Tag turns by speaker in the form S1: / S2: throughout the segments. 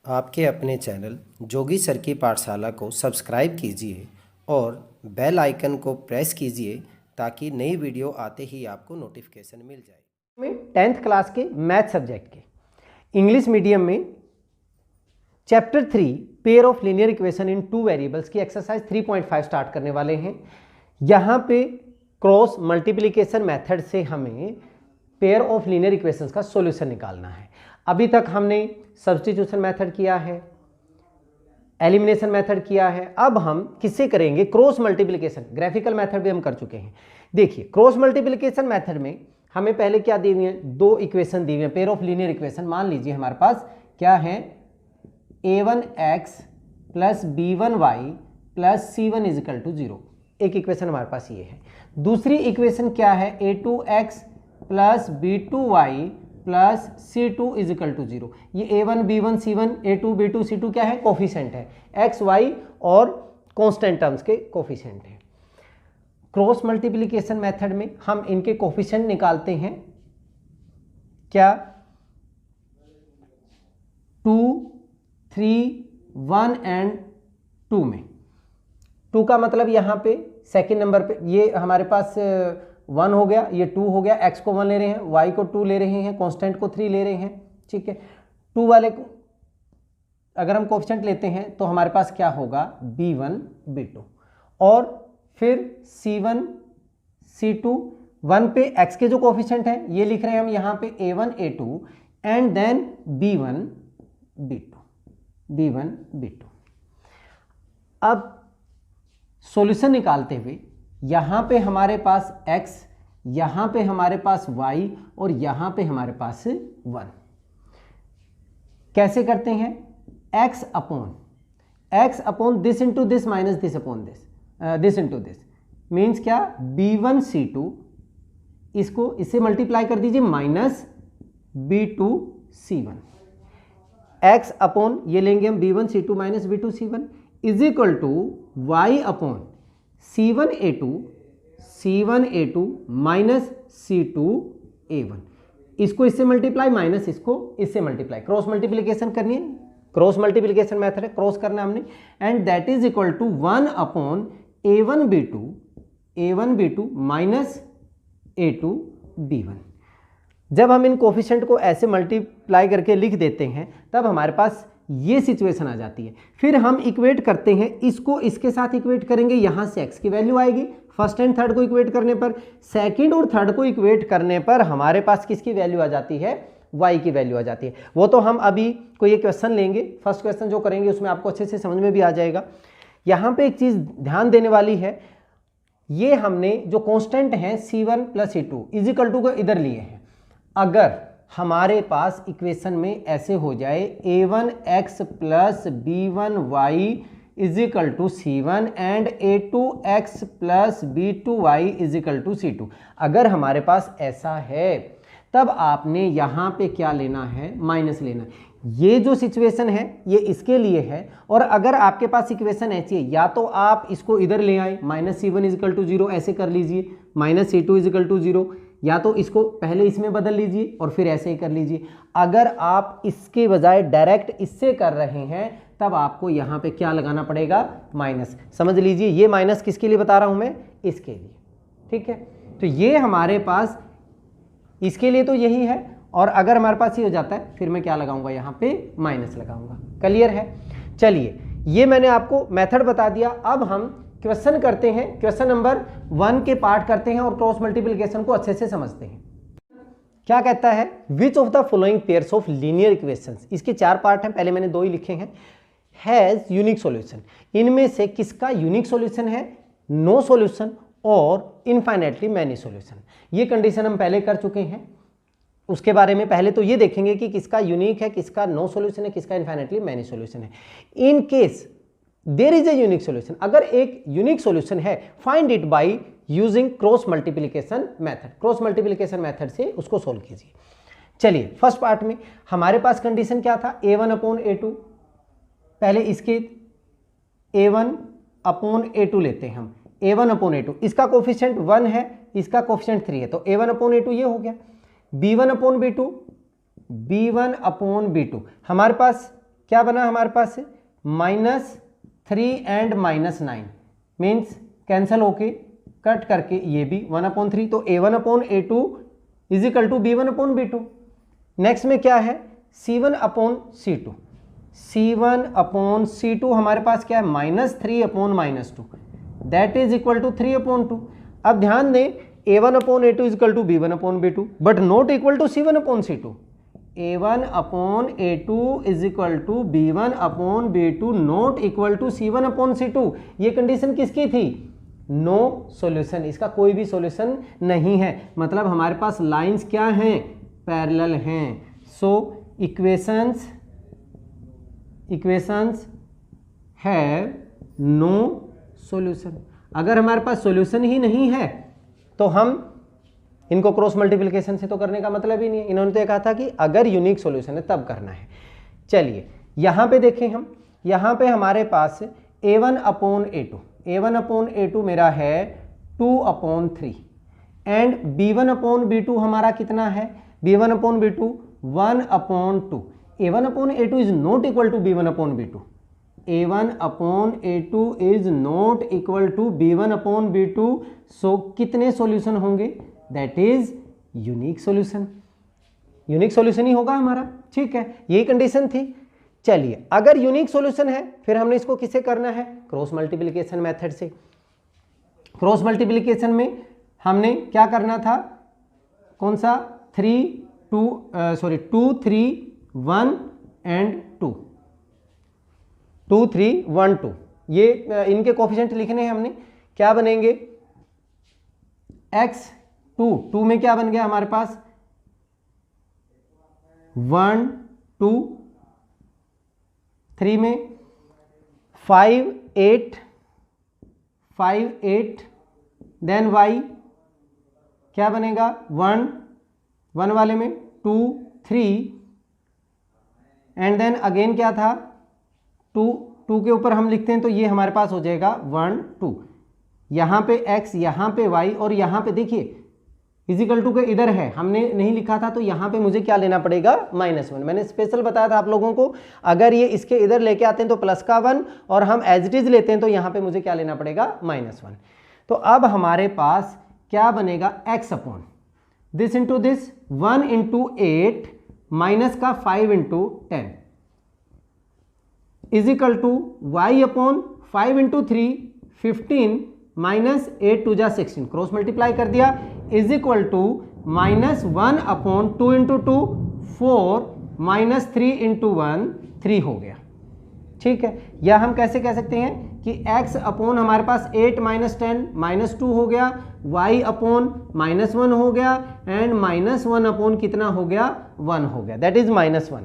S1: आपके अपने चैनल जोगी सर की पाठशाला को सब्सक्राइब कीजिए और बेल आइकन को प्रेस कीजिए ताकि नई वीडियो आते ही आपको नोटिफिकेशन मिल जाए।
S2: में 10th क्लास के मैथ सब्जेक्ट के इंग्लिश मीडियम में chapter 3 pair of linear equation in two variables की एक्सरसाइज 3.5 स्टार्ट करने वाले हैं। यहाँ पे क्रॉस मल्टीप्लिकेशन मेथड से हमें पेयर ऑफ लीनियर इक्वेशंस का सॉल्यूशन निकालना है। अभी तक हमने सब्स्टिट्यूशन मेथड किया है, एलिमिनेशन मेथड किया है। अब हम किससे करेंगे? Cross multiplication. ग्राफिकल मेथड भी हम कर चुके हैं। देखिए, क्रॉस मल्टीप्लिकेशन मेथड में हमें पहले क्या दी हुई है? दो इक्वेशन दी हुई है, पेयर ऑफ लीनियर इक्वेशन। मान लीजिए हमारे पास क्या है? a1x plus b1y plus c1 is equal to 0। एक इक्वेशन हमारे पास ये है। दूसरी इक्वेशन क्या है? a2x plus b2y plus c2 is equal to 0। ये a1 b1 c1 a2 b2 c2 क्या है? कोफिशिएंट है, x y और कांस्टेंट टर्म्स के कोफिशिएंट है। क्रॉस मल्टीप्लिकेशन मेथड में हम इनके कोफिशिएंट निकालते हैं। क्या? 2 3 1 एंड 2 में 2 का मतलब यहाँ पे सेकेंड नंबर पे ये हमारे पास 1 हो गया, ये 2 हो गया। x को 1 ले रहे हैं, y को 2 ले रहे हैं, कांस्टेंट को 3 ले रहे हैं। ठीक है, 2 वाले को अगर हम कोफिशिएंट लेते हैं तो हमारे पास क्या होगा? b1 b2 और फिर c1 c2। 1 पे x के जो कोफिशिएंट हैं ये लिख रहे हैं हम यहाँ पे a1 a2 and then b1 b2। अब सॉल्यूशन निकालते हुए यहाँ पे हमारे पास x, यहाँ पे हमारे पास y और यहाँ पे हमारे पास 1। कैसे करते हैं? x upon this into this minus this upon this into this means क्या? b1 c2 इसको इससे मल्टीप्लाई कर दीजिए minus b2 c1। x upon ये लेंगे हम b1 c2 minus b2 c1 is equal to y upon c1 a2 minus c2 a1। इसको इससे मल्टीप्लाई माइनस इसको इससे मल्टीप्लाई, क्रॉस मल्टीप्लिकेशन करनी है। क्रॉस मल्टीप्लिकेशन मेथड है, क्रॉस करना हमने। And that is equal to 1 upon a1 b2 minus a2 b1। जब हम इन कोफिशिएंट को ऐसे मल्टीप्लाई करके लिख देते हैं तब हमारे पास ये सिचुएशन आ जाती है। फिर हम इक्वेट करते हैं, इसको इसके साथ इक्वेट करेंगे, यहाँ से x की वैल्यू आएगी। फर्स्ट एंड थर्ड को इक्वेट करने पर, सेकंड और थर्ड को इक्वेट करने पर हमारे पास किसकी वैल्यू आ जाती है? y की वैल्यू आ जाती है। वो तो हम अभी कोई एक क्वेश्चन लेंगे, फर्स्ट क्वेश्चन जो करेंगे उसमें आपको अच्छे से समझ में भी आ जाएगा। यहाँ पे एक चीज़ ध्यान देने वाली है, ये हमने जो कॉन्स्टेंट है c1 plus c2 is equal to को इधर लिए हैं। अगर हमारे पास इक्वेशन में ऐसे हो जाए a1x plus b1y is equal to c1 and a2x plus b2y is equal to c2, अगर हमारे पास ऐसा है तब आपने यहाँ पे क्या लेना है? माइनस लेना है। ये जो सिचुएशन है ये इसके लिए है। और अगर आपके पास इक्वेशन ऐसी है, या तो आप इसको इधर ले आए माइनस c1 इजिकल टू 0 ऐसे कर लीजिए, माइनस c2 इजिकल टू 0, या तो इसको पहले इसमें बदल लीजिए और फिर ऐसे ही कर लीजिए। अगर आप इसके बजाय डायरेक्ट इससे कर रहे हैं तब आपको यहाँ पे क्या लगाना पड़ेगा? माइनस। समझ लीजिए, ये माइनस किसके लिए बता रहा हूँ मैं? इसके लिए। ठीक है, तो ये हमारे पास इसके लिए तो यही है। और अगर हमारे पास ये हो जाता है फिर मैं क्या लगाऊंगा? यहाँ पे माइनस लगाऊंगा। क्लियर है? चलिए, ये मैंने आपको मेथड बता दिया। अब हम क्वेश्चन करते हैं, क्वेश्चन नंबर 1 के पार्ट करते हैं और क्रॉस मल्टीप्लिकेशन को अच्छे से समझते हैं। क्या कहता है? Which of the following pairs of linear equations, इसके 4 पार्ट हैं, पहले मैंने 2 ही लिखे हैं, हैज यूनिक सॉल्यूशन। इनमें से किसका यूनिक सॉल्यूशन है? नो सॉल्यूशन और इनफाइनाइटली मैनी सॉल्यूशन। ये कंडीशन हम पहले कर चुके हैं, उसके बारे में पहले तो ये देखेंगे कि किसका यूनिक है, किसका नो सॉल्यूशन है, किसका इनफाइनाइटली मैनी सॉल्यूशन है। In case there is a unique solution, अगर एक यूनिक सॉल्यूशन है, find it by using cross multiplication method. Cross multiplication method से उसको सोल्व कीजिए। चलिए, फर्स्ट पार्ट में हमारे पास कंडीशन क्या था? a1 upon a2। पहले इसके a1 अपॉन a2 लेते हैं हम, a1 अपॉन a2। इसका कोफिशिएंट 1 है, इसका कोफिशिएंट 3 है, तो a1 अपॉन a2 ये हो गया। b1 अपॉन b2 हमारे पास क्या बना हमारे पास -3 एंड -9 मीन्स कैंसल होके कट करके ये भी 1/3, तो A1/A2 is equal to B1/B2। Next में क्या है C1/C2, C1/C2 हमारे पास क्या है -3/-2 दैट इज इक्वल टू 3/2। अब ध्यान दें A1/A2 is equal to B1/B2 but not equal to C1/C2। A1/A2 is equal to B1/B2 not equal to C1/C2। ये कंडीशन किसकी थी? नो सॉल्यूशन, इसका कोई भी सॉल्यूशन नहीं है, मतलब हमारे पास लाइंस क्या हैं? पैरेलल हैं। सो इक्वेशंस हैव नो सॉल्यूशन। अगर हमारे पास सॉल्यूशन ही नहीं है तो हम इनको क्रॉस मल्टीप्लिकेशन से तो करने का मतलब ही नहीं है। इन्होंने तो कहा था कि अगर यूनिक सॉल्यूशन है तब करना है। चलिए यहाँ पे देखें हम, यहाँ पे हमारे पास A1/A2 मेरा है 2/3 एंड B1/B2 हमारा कितना है? B1/B2 1/2। A1/A2 is not equal to B1/B2। A1/A2 is not equal to B1/B2। So कितने सॉल्यूशन होंगे? That is unique solution. Unique solution ही होगा हमारा, ठीक है, यही कंडीशन थी। चलिए अगर यूनिक सॉल्यूशन है फिर हमने इसको किससे करना है? क्रॉस मल्टीप्लिकेशन मेथड से। क्रॉस मल्टीप्लिकेशन में हमने क्या करना था? कौन सा? 2 3 1 एंड 2 2 3 1 2 ये इनके कोफिशिएंट लिखने हैं हमने। क्या बनेंगे? x2 में क्या बन गया हमारे पास? 1 2 3 में 5 8 देन y क्या बनेगा? 1 वाले में 2 3 एंड देन अगेन क्या था? 2 के ऊपर हम लिखते हैं तो ये हमारे पास हो जाएगा 1 2। यहाँ पे x, यहाँ पे y और यहाँ पे देखिए इजिकल टू के इधर है, हमने नहीं लिखा था तो यहाँ पे मुझे क्या लेना पड़ेगा? -1। मैंने स्पेशल बताया था आप लोगों को, अगर ये इसके इधर लेके आते हैं तो प्लस का 1 और हम एज इट इज लेते हैं तो यहाँ पे मुझे क्या लेना पड़ेगा? -1। तो अब हमारे पास क्या बनेगा? x upon this into this 1 into 8 minus का 5 into 10 is equal to y upon 5 into 3 15 minus 8 2 जा 16 क्रॉस मल्टीप्लाई कर दिया is equal to -1 upon 2 into 2 4 minus 3 into 1 3 हो गया, ठीक है। या हम कैसे कह सकते हैं कि x अपॉन हमारे पास 8 माइनस 10 -2 हो गया, y अपॉन -1 हो गया एंड -1 अपॉन कितना हो गया? 1 हो गया, दैट इज -1।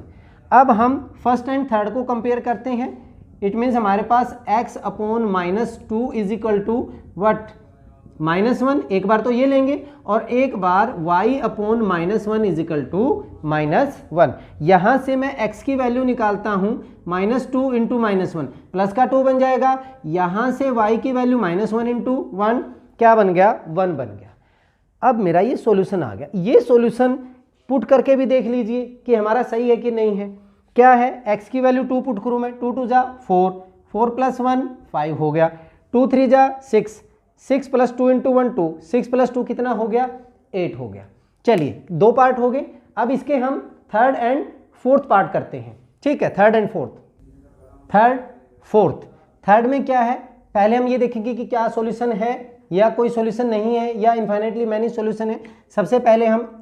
S2: अब हम फर्स्ट एंड थर्ड को कंपेयर करते हैं। इट मीन्स हमारे पास x अपॉन -2 इज इक्वल टू वट? -1। एक बार तो ये लेंगे और एक बार y अपॉन -1 इज इक्वल टू -1। यहां से मैं x की वैल्यू निकालता हूं -2 इंटू -1 प्लस का 2 बन जाएगा। यहां से y की वैल्यू -1 इंटू 1 क्या बन गया? 1 बन गया। अब मेरा ये सॉल्यूशन आ गया। ये सॉल्यूशन पुट करके भी देख लीजिए कि हमारा सही है कि नहीं है। क्या है? x की वैल्यू 2 पुट करूं मैं, 2 2 जा 4, 4 प्लस 1 5 हो गया, 2 3 जा 6, 6 प्लस 2 इंटू 1 2, 6 प्लस 2 कितना हो गया? 8 हो गया। चलिए 2 पार्ट हो गए, अब इसके हम थर्ड एंड फोर्थ पार्ट करते हैं, ठीक है। Third and fourth, third fourth. Third में क्या है? पहले हम ये देखेंगे कि क्या सॉल्यूशन है या कोई सॉल्यूशन नहीं है या इन्फाइनेटली मैनी सॉल्यूशन है। सबसे पहले हम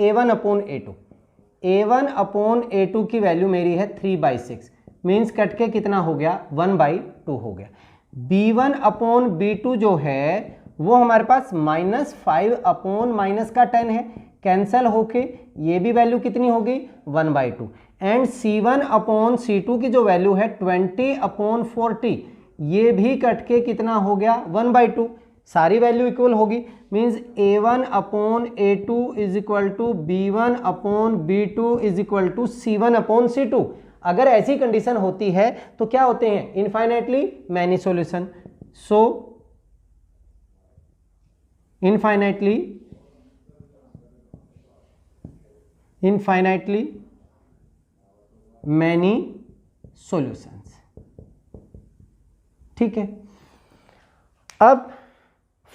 S2: A1/A2 की वैल्यू मेरी है 3/6 मीन्स कट के कितना हो गया? 1/2 हो गया। B1/B2 जो है वो हमारे पास -5 अपॉन -10 है, कैंसल होके ये भी वैल्यू कितनी हो गई? 1/2। एंड C1/C2 की जो वैल्यू है 20/40 ये भी कट के कितना हो गया? 1/2। सारी वैल्यू इक्वल होगी, means A1/A2 is equal to B1/B2 is equal to C1/C2। अगर ऐसी कंडीशन होती है तो क्या होते हैं? Infinitely many solution. So infinitely many solutions. ठीक है, अब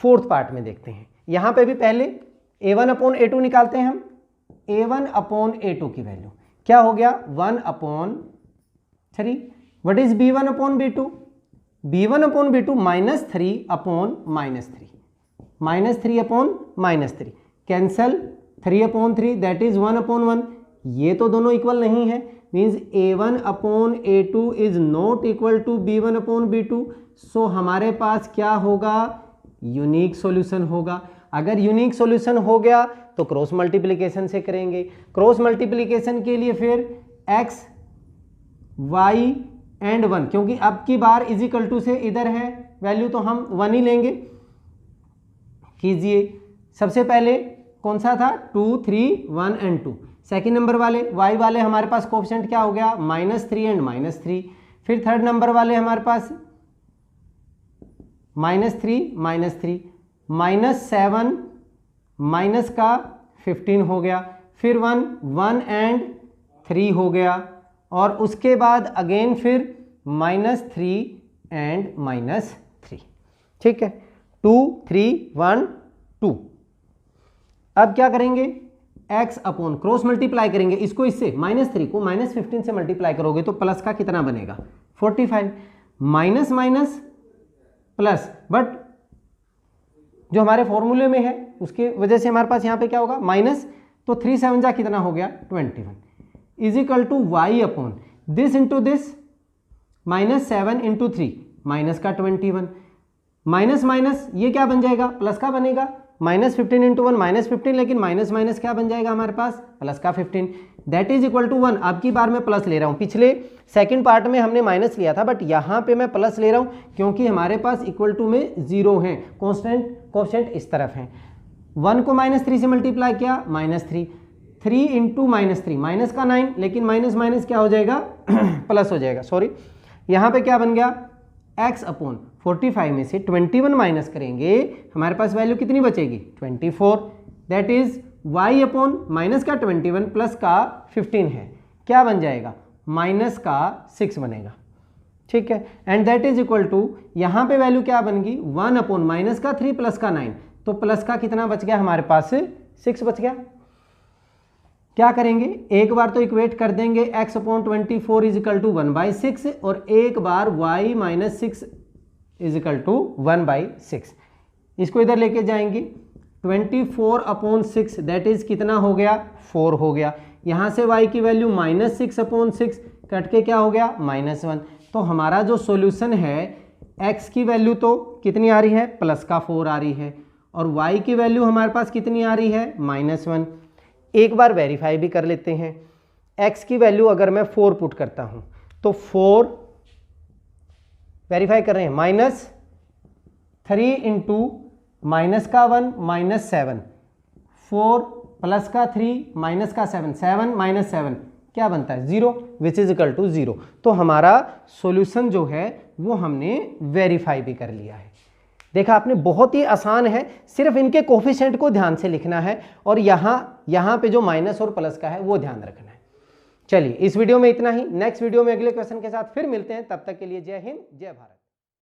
S2: फोर्थ पार्ट में देखते हैं। यहां पे भी पहले a1/a2 निकालते हैं हम। a1/a2 की वैल्यू क्या हो गया, 1/3। What is b1/b2, b1/b2 -3/-3 cancel, 3/3 that is 1/1। ये तो दोनों इक्वल नहीं है, means a1/a2 is not equal to b1/b2। So हमारे पास क्या होगा, यूनिक सॉल्यूशन होगा। अगर यूनिक सॉल्यूशन हो गया तो क्रॉस मल्टीप्लिकेशन से करेंगे। क्रॉस मल्टीप्लिकेशन के लिए फिर x, y एंड 1, क्योंकि अब की बार इज इक्वल टू से इधर है वैल्यू तो हम 1 ही लेंगे। कीजिए, सबसे पहले कौन सा था, 2, 3, 1 एंड 2। सेकेंड नंबर वाले y वाले हमारे पास कोएफिशिएंट क्या हो गया, -3 एंड -3। फिर थर्ड नंबर वाले हमारे पास -3 -3 -7 माइनस का 15 हो गया। फिर 1 एंड 3 हो गया, और उसके बाद अगेन फिर -3 एंड -3। ठीक है, 2, 3, 1, 2। अब क्या करेंगे, x अपॉन क्रॉस मल्टीप्लाई करेंगे इसको इससे, -3 को -15 से मल्टीप्लाई करोगे तो प्लस का कितना बनेगा, 45। माइनस माइनस प्लस, बट जो हमारे फॉर्मूले में है उसके वजह से हमारे पास यहाँ पे क्या होगा, माइनस, तो 3 7 जा कितना हो गया, 21 is equal to y upon this into this, -7 into 3 minus का 21, माइनस माइनस ये क्या बन जाएगा, प्लस का बनेगा, -15 इंटू 1 -15, लेकिन माइनस माइनस क्या बन जाएगा हमारे पास, प्लस का 15, दैट इज इक्वल टू 1। अब की बार मैं प्लस ले रहा हूँ, पिछले सेकंड पार्ट में हमने माइनस लिया था, बट यहाँ पे मैं प्लस ले रहा हूँ क्योंकि हमारे पास इक्वल टू में 0 है, कॉन्स्टेंट इस तरफ है। 1 को -3 से मल्टीप्लाई किया, -3, 3 इंटू -3 माइनस का 9, लेकिन माइनस माइनस क्या हो जाएगा प्लस हो जाएगा, सॉरी। यहाँ पे क्या बन गया, x अपॉन 45 में से 21 माइनस करेंगे, हमारे पास वैल्यू कितनी बचेगी, 24, that is y upon minus का 21 प्लस का 15 है, क्या बन जाएगा, माइनस का 6 बनेगा। ठीक है, and that is equal to, यहाँ पे वैल्यू क्या बन गई, 1 अपॉन माइनस का 3 प्लस का 9, तो प्लस का कितना बच गया हमारे पास, 6 बच गया। क्या करेंगे, एक बार तो इक्वेट कर देंगे, x upon 24 is equal to 1/6, और एक बार y minus 6 is equal to 1/6। इसको इधर लेके जाएंगे, 24 अपॉन 6 दैट इज कितना हो गया, 4 हो गया। यहाँ से y की वैल्यू -6 अपॉन 6 कट के क्या हो गया, -1। तो हमारा जो सॉल्यूशन है, x की वैल्यू तो कितनी आ रही है, प्लस का 4 आ रही है, और y की वैल्यू हमारे पास कितनी आ रही है, -1। एक बार वेरीफाई भी कर लेते हैं, x की वैल्यू अगर मैं 4 पुट करता हूं तो 4 वेरीफाई कर रहे हैं, -3 इंटू माइनस का 1 -7, 4 प्लस का 3 माइनस का 7, 7 माइनस 7 क्या बनता है, 0, विच इज इक्वल टू 0। तो हमारा सॉल्यूशन जो है वो हमने वेरीफाई भी कर लिया है। देखा आपने, बहुत ही आसान है, सिर्फ इनके कोफिशिएंट को ध्यान से लिखना है, और यहाँ पे जो माइनस और प्लस का है वो ध्यान रखना है। चलिए, इस वीडियो में इतना ही, नेक्स्ट वीडियो में अगले क्वेश्चन के साथ फिर मिलते हैं, तब तक के लिए जय हिंद जय भारत।